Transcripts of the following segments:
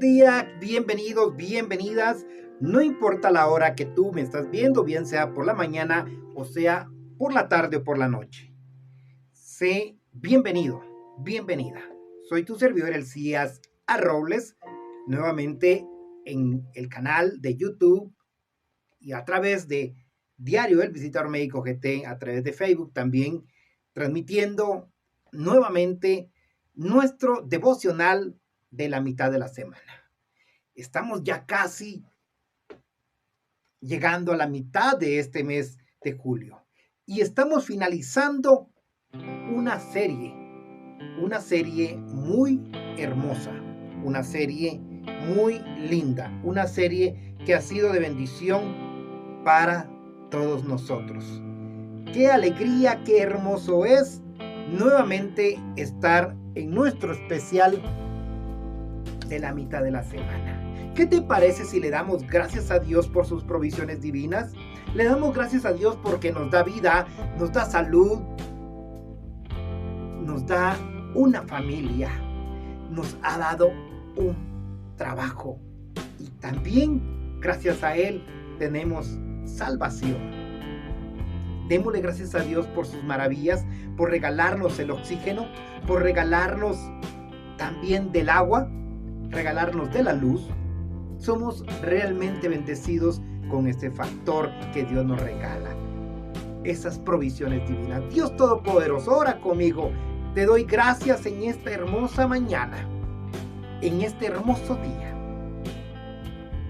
día, bienvenidos, bienvenidas. No importa la hora que tú me estás viendo, bien sea por la mañana o sea por la tarde o por la noche. Sé bienvenido, bienvenida. Soy tu servidor Elías A. Robles, nuevamente en el canal de YouTube y a través de Diario El Visitador Médico GT, a través de Facebook también, transmitiendo nuevamente nuestro devocional de la mitad de la semana. Estamos ya casi llegando a la mitad de este mes de julio y estamos finalizando una serie muy hermosa, una serie muy linda, una serie que ha sido de bendición para todos nosotros. Qué alegría, qué hermoso es nuevamente estar en nuestro especial de la mitad de la semana. ¿Qué te parece si le damos gracias a Dios por sus provisiones divinas? Le damos gracias a Dios porque nos da vida, nos da salud, nos da una familia, nos ha dado un trabajo y también gracias a Él tenemos salvación. Démosle gracias a Dios por sus maravillas, por regalarnos el oxígeno, por regalarnos también del agua, regalarnos de la luz. Somos realmente bendecidos con este factor que Dios nos regala. Esas provisiones divinas. Dios Todopoderoso, ora conmigo. Te doy gracias en esta hermosa mañana, en este hermoso día.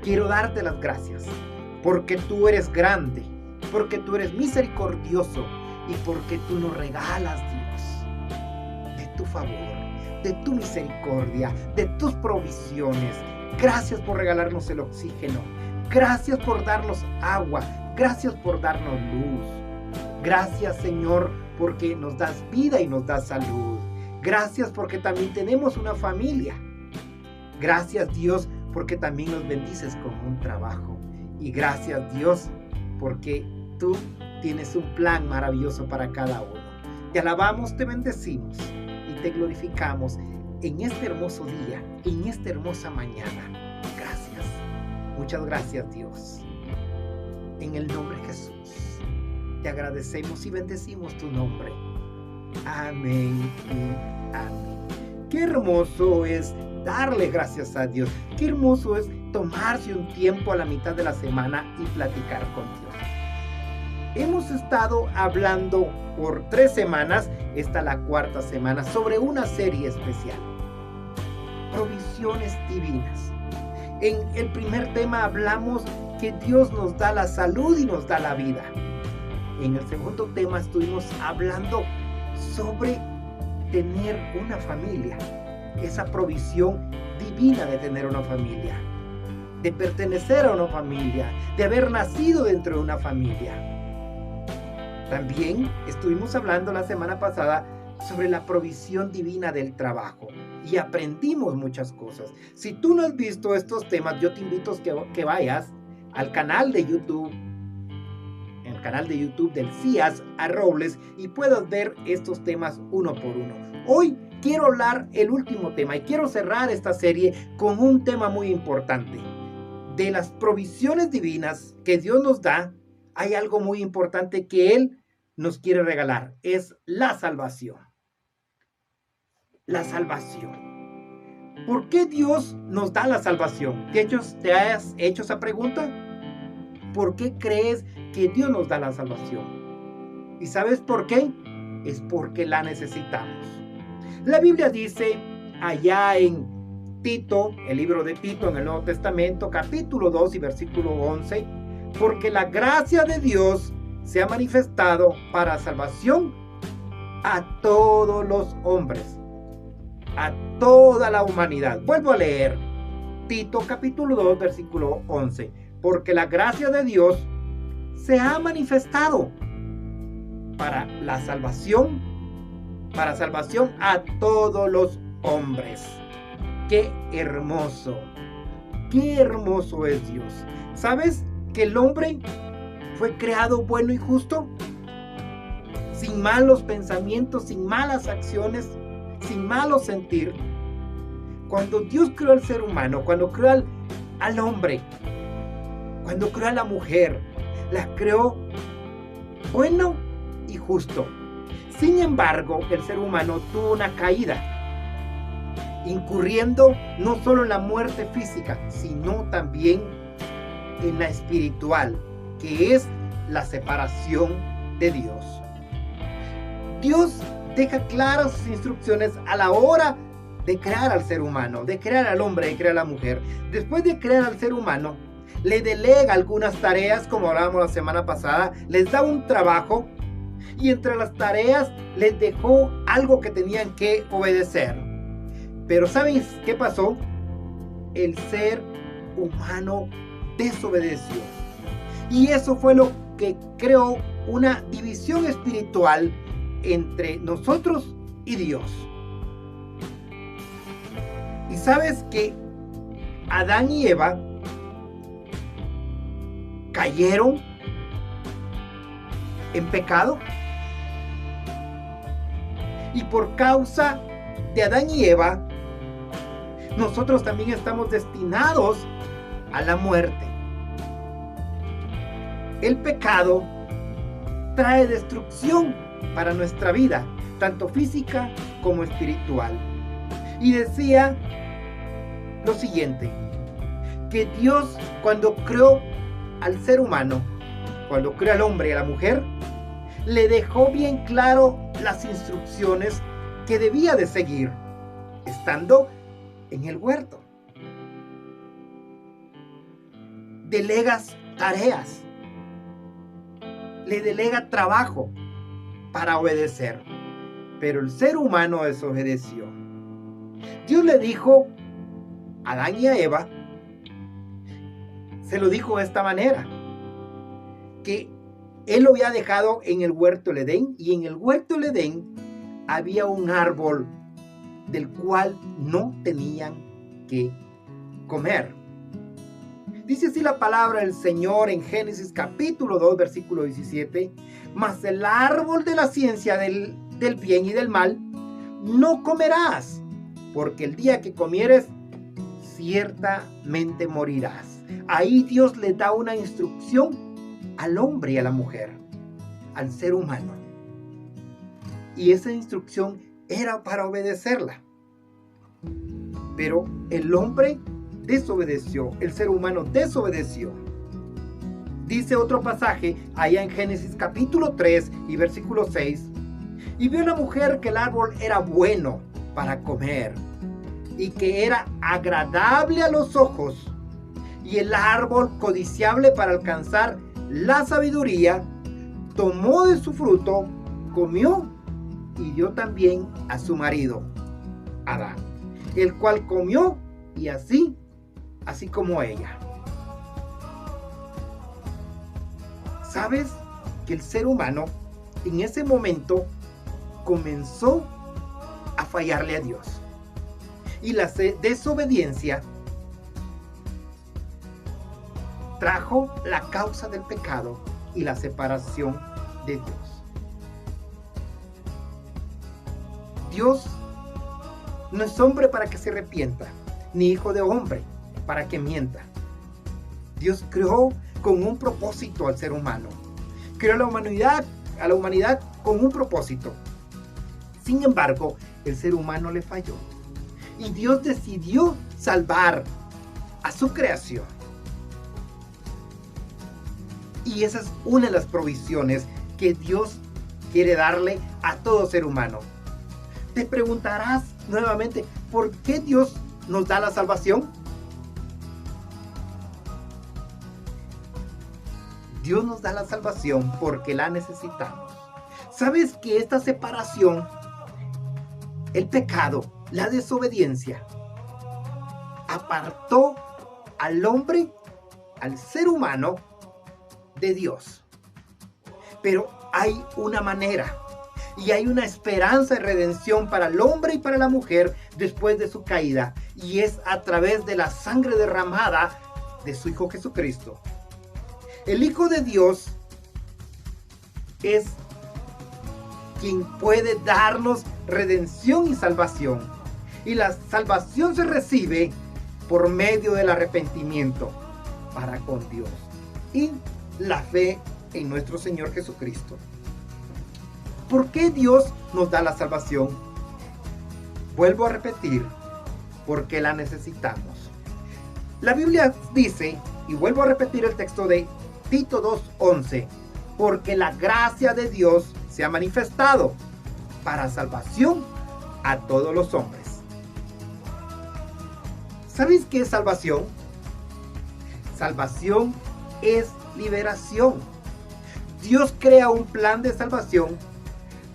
Quiero darte las gracias porque tú eres grande, porque tú eres misericordioso y porque tú nos regalas, Dios, de tu favor, de tu misericordia, de tus provisiones. Gracias por regalarnos el oxígeno. Gracias por darnos agua. Gracias por darnos luz. Gracias, Señor, porque nos das vida y nos das salud. Gracias porque también tenemos una familia. Gracias, Dios, porque también nos bendices con un trabajo. Y gracias, Dios, porque tú tienes un plan maravilloso para cada uno. Te alabamos, te bendecimos y te glorificamos en este hermoso día, en esta hermosa mañana. Gracias. Muchas gracias, Dios. En el nombre de Jesús, te agradecemos y bendecimos tu nombre. Amén y amén. Qué hermoso es darle gracias a Dios. Qué hermoso es tomarse un tiempo a la mitad de la semana y platicar con Dios. Hemos estado hablando por 3 semanas, esta es la 4ª semana, sobre una serie especial. Provisiones divinas. En el primer tema hablamos que Dios nos da la salud y nos da la vida. En el segundo tema estuvimos hablando sobre tener una familia, esa provisión divina de tener una familia, de pertenecer a una familia, de haber nacido dentro de una familia. También estuvimos hablando la semana pasada sobre la provisión divina del trabajo y aprendimos muchas cosas. Si tú no has visto estos temas, yo te invito a que vayas al canal de YouTube, el canal de YouTube del Elías A. Robles, y puedas ver estos temas uno por uno. Hoy quiero hablar el último tema y quiero cerrar esta serie con un tema muy importante. De las provisiones divinas que Dios nos da, hay algo muy importante que Él nos quiere regalar, es la salvación. La salvación. ¿Por qué Dios nos da la salvación? ¿Te has hecho esa pregunta? ¿Por qué crees que Dios nos da la salvación? ¿Y sabes por qué? Es porque la necesitamos. La Biblia dice allá en Tito, el libro de Tito en el Nuevo Testamento, capítulo 2 y versículo 11, porque la gracia de Dios se ha manifestado para salvación a todos los hombres, a toda la humanidad. Vuelvo a leer Tito capítulo 2 versículo 11, porque la gracia de Dios se ha manifestado para la salvación, a todos los hombres. Qué hermoso es Dios. ¿Sabes que el hombre fue creado bueno y justo? Sin malos pensamientos, sin malas acciones, sin malo sentir. cuando Dios creó al ser humano, cuando creó al hombre, cuando creó a la mujer, las creó bueno y justo. Sin embargo, el ser humano tuvo una caída, incurriendo no solo en la muerte física, sino también en la espiritual, que es la separación de Dios. Dios deja claras sus instrucciones a la hora de crear al ser humano, de crear al hombre, de crear a la mujer. Después de crear al ser humano, le delega algunas tareas, como hablábamos la semana pasada, les da un trabajo, y entre las tareas les dejó algo que tenían que obedecer. Pero ¿saben qué pasó? El ser humano desobedeció. Y eso fue lo que creó una división espiritual entre nosotros y Dios. Y sabes que Adán y Eva cayeron en pecado. Y por causa de Adán y Eva, nosotros también estamos destinados a la muerte. El pecado trae destrucción para nuestra vida, tanto física como espiritual. Y decía lo siguiente, que Dios, cuando creó al ser humano, cuando creó al hombre y a la mujer, le dejó bien claro las instrucciones que debía de seguir, estando en el huerto. Delegas tareas, le delega trabajo para obedecer, pero el ser humano desobedeció. Dios le dijo a Adán y a Eva, se lo dijo de esta manera, que Él lo había dejado en el huerto del Edén, y en el huerto del Edén había un árbol del cual no tenían que comer. Dice así la palabra del Señor en Génesis capítulo 2, versículo 17, mas el árbol de la ciencia del bien y del mal no comerás, porque el día que comieres, ciertamente morirás. Ahí Dios le da una instrucción al hombre y a la mujer, al ser humano. Y esa instrucción era para obedecerla. Pero el hombre desobedeció, el ser humano desobedeció. Dice otro pasaje allá en Génesis capítulo 3 y versículo 6. Y vio la mujer que el árbol era bueno para comer y que era agradable a los ojos, y el árbol codiciable para alcanzar la sabiduría. Tomó de su fruto, comió y dio también a su marido, Adán, el cual comió y así como ella. ¿Sabes que el ser humano en ese momento comenzó a fallarle a Dios? Y la desobediencia trajo la causa del pecado y la separación de Dios. Dios no es hombre para que se arrepienta, ni hijo de hombre para que mienta. Dios creó con un propósito al ser humano. Creó a la humanidad con un propósito. Sin embargo, el ser humano le falló. Y Dios decidió salvar a su creación. Y esa es una de las provisiones que Dios quiere darle a todo ser humano. Te preguntarás nuevamente, ¿por qué Dios nos da la salvación? Dios nos da la salvación porque la necesitamos. ¿Sabes que esta separación, el pecado, la desobediencia, apartó al hombre, al ser humano, de Dios? Pero hay una manera y hay una esperanza de redención para el hombre y para la mujer después de su caída, y es a través de la sangre derramada de su Hijo Jesucristo. El Hijo de Dios es quien puede darnos redención y salvación. Y la salvación se recibe por medio del arrepentimiento para con Dios y la fe en nuestro Señor Jesucristo. ¿Por qué Dios nos da la salvación? Vuelvo a repetir, porque la necesitamos. La Biblia dice, y vuelvo a repetir el texto de Tito 2:11, porque la gracia de Dios se ha manifestado para salvación a todos los hombres. ¿Sabéis qué es salvación? Salvación es liberación. Dios crea un plan de salvación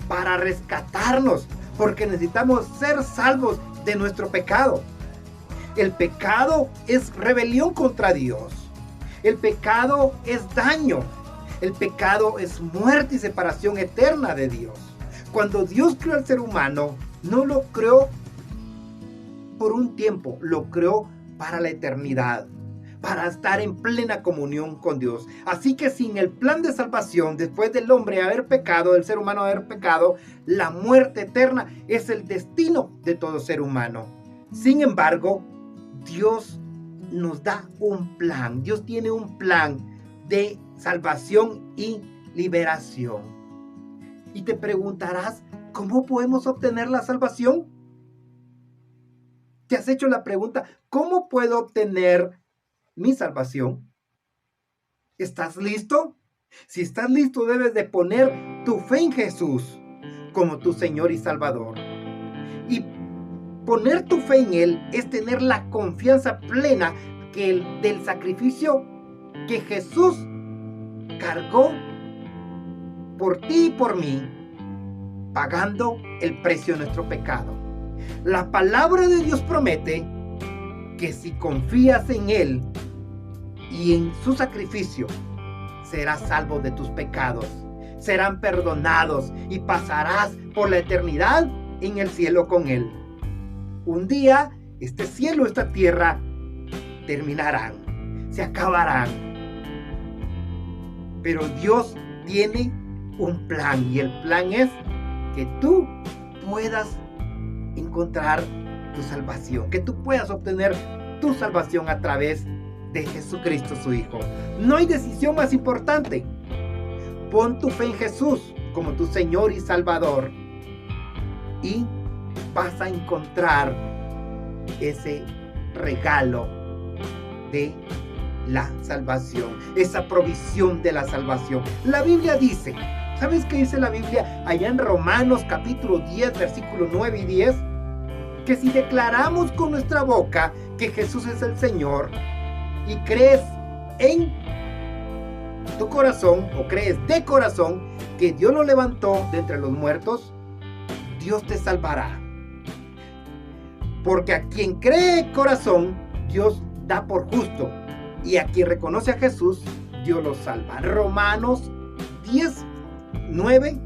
para rescatarnos, porque necesitamos ser salvos de nuestro pecado. El pecado es rebelión contra Dios. El pecado es daño. El pecado es muerte y separación eterna de Dios. Cuando Dios creó al ser humano, no lo creó por un tiempo, lo creó para la eternidad, para estar en plena comunión con Dios. Así que sin el plan de salvación, después del hombre haber pecado, del ser humano haber pecado, la muerte eterna es el destino de todo ser humano. Sin embargo, Dios nos da un plan. Dios tiene un plan de salvación y liberación. Y te preguntarás, ¿cómo podemos obtener la salvación? ¿Te has hecho la pregunta, ¿cómo puedo obtener mi salvación? ¿Estás listo? Si estás listo, debes de poner tu fe en Jesús como tu Señor y Salvador. Y poner tu fe en Él es tener la confianza plena del sacrificio que Jesús cargó por ti y por mí, pagando el precio de nuestro pecado. La palabra de Dios promete que si confías en Él y en su sacrificio, serás salvo de tus pecados, serán perdonados y pasarás por la eternidad en el cielo con Él. Un día, este cielo, esta tierra, terminarán, se acabarán. Pero Dios tiene un plan, y el plan es que tú puedas encontrar tu salvación, que tú puedas obtener tu salvación a través de Jesucristo, su Hijo. No hay decisión más importante. Pon tu fe en Jesús como tu Señor y Salvador y vas a encontrar ese regalo de la salvación, esa provisión de la salvación. La Biblia dice, ¿sabes qué dice la Biblia allá en Romanos capítulo 10, versículos 9 y 10? Que si declaramos con nuestra boca que Jesús es el Señor y crees en tu corazón, o crees de corazón que Dios lo levantó de entre los muertos, Dios te salvará. Porque a quien cree de corazón, Dios da por justo, y a quien reconoce a Jesús, Dios lo salva. Romanos 10, 9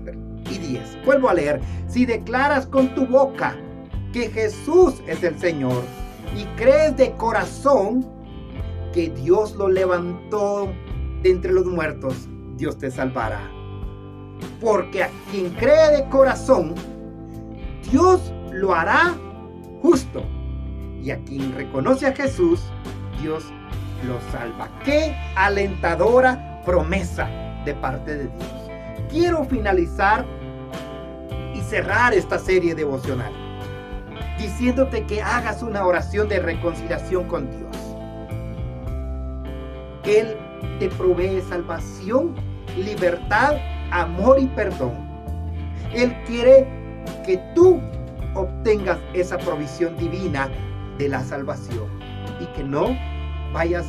y 10. Vuelvo a leer. Si declaras con tu boca que Jesús es el Señor y crees de corazón que Dios lo levantó de entre los muertos, Dios te salvará. Porque a quien cree de corazón, Dios lo hará justo. Y a quien reconoce a Jesús, Dios lo salva. ¡Qué alentadora promesa de parte de Dios! Quiero finalizar y cerrar esta serie devocional diciéndote que hagas una oración de reconciliación con Dios. Él te provee salvación, libertad, amor y perdón. Él quiere que tú obtengas esa provisión divina de la salvación y que no vayas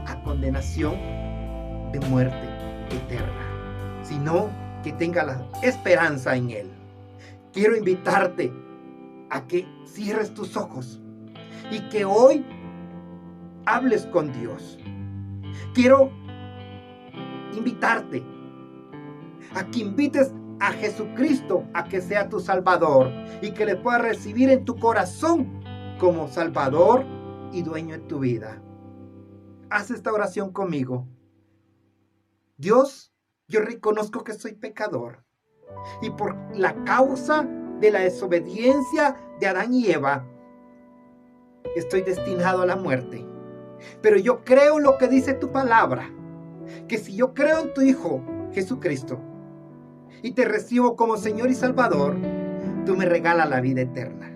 a condenación de muerte eterna, sino que tengas la esperanza en Él. Quiero invitarte a que cierres tus ojos y que hoy hables con Dios. Quiero invitarte a que invites a Jesucristo a que sea tu Salvador y que le puedas recibir en tu corazón como Salvador y dueño en tu vida. Haz esta oración conmigo. Dios, yo reconozco que soy pecador y por la causa de la desobediencia de Adán y Eva, estoy destinado a la muerte. Pero yo creo en lo que dice tu palabra, que si yo creo en tu Hijo Jesucristo y te recibo como Señor y Salvador, tú me regalas la vida eterna.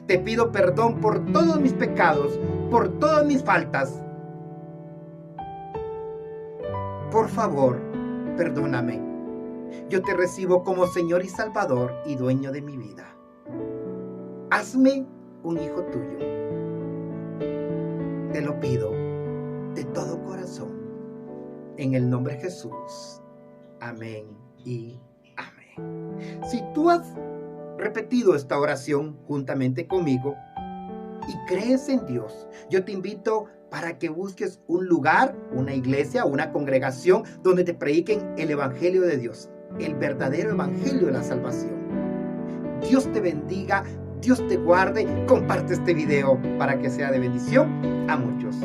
Te pido perdón por todos mis pecados, por todas mis faltas. Por favor, perdóname. Yo te recibo como Señor y Salvador y dueño de mi vida. Hazme un hijo tuyo. Te lo pido de todo corazón. En el nombre de Jesús. Amén y amén. Si tú has repetido esta oración juntamente conmigo y crees en Dios, yo te invito para que busques un lugar, una iglesia, una congregación donde te prediquen el Evangelio de Dios, el verdadero Evangelio de la salvación. Dios te bendiga, Dios te guarde. Comparte este video para que sea de bendición a muchos.